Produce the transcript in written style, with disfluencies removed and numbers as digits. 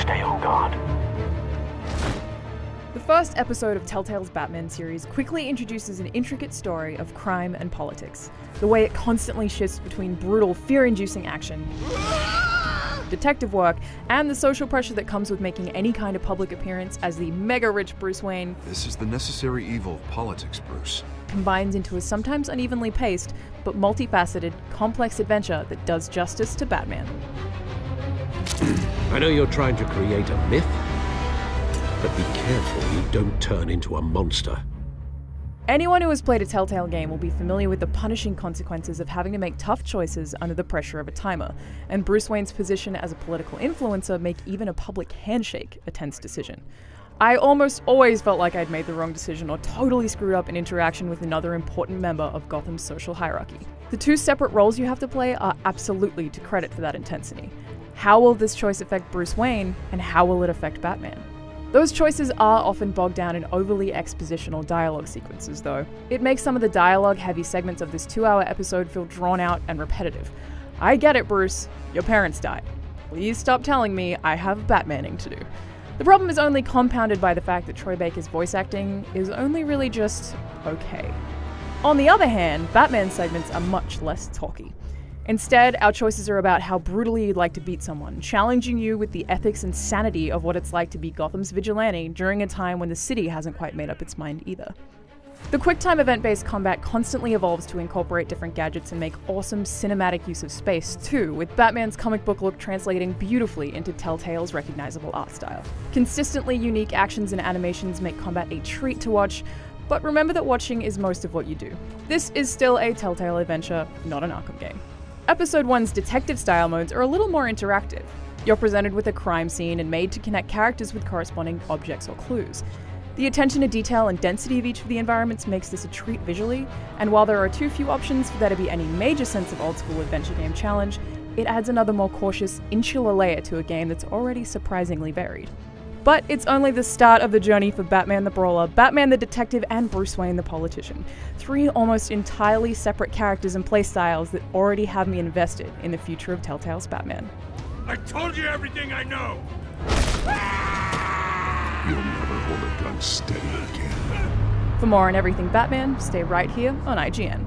Stay on guard. The first episode of Telltale's Batman series quickly introduces an intricate story of crime and politics. The way it constantly shifts between brutal, fear-inducing action, detective work, and the social pressure that comes with making any kind of public appearance as the mega-rich Bruce Wayne. This is the necessary evil of politics, Bruce. Combines into a sometimes unevenly paced, but multifaceted, complex adventure that does justice to Batman. I know you're trying to create a myth, but be careful you don't turn into a monster. Anyone who has played a Telltale game will be familiar with the punishing consequences of having to make tough choices under the pressure of a timer, and Bruce Wayne's position as a political influencer make even a public handshake a tense decision. I almost always felt like I'd made the wrong decision or totally screwed up an interaction with another important member of Gotham's social hierarchy. The two separate roles you have to play are absolutely to credit for that intensity. How will this choice affect Bruce Wayne, and how will it affect Batman? Those choices are often bogged down in overly expositional dialogue sequences, though. It makes some of the dialogue-heavy segments of this 2-hour episode feel drawn out and repetitive. I get it, Bruce. Your parents died. Please stop telling me I have Batmaning to do. The problem is only compounded by the fact that Troy Baker's voice acting is only really just okay. On the other hand, Batman segments are much less talky. Instead, our choices are about how brutally you'd like to beat someone, challenging you with the ethics and sanity of what it's like to be Gotham's vigilante during a time when the city hasn't quite made up its mind either. The quick-time event-based combat constantly evolves to incorporate different gadgets and make awesome cinematic use of space too, with Batman's comic book look translating beautifully into Telltale's recognizable art style. Consistently unique actions and animations make combat a treat to watch, but remember that watching is most of what you do. This is still a Telltale adventure, not an Arkham game. Episode 1's detective-style modes are a little more interactive. You're presented with a crime scene and made to connect characters with corresponding objects or clues. The attention to detail and density of each of the environments makes this a treat visually, and while there are too few options for there to be any major sense of old-school adventure game challenge, it adds another more cautious, insular layer to a game that's already surprisingly varied. But it's only the start of the journey for Batman the Brawler, Batman the Detective, and Bruce Wayne the Politician. 3 almost entirely separate characters and playstyles that already have me invested in the future of Telltale's Batman. I told you everything I know! You'll never hold a gun steady again. For more on everything Batman, stay right here on IGN.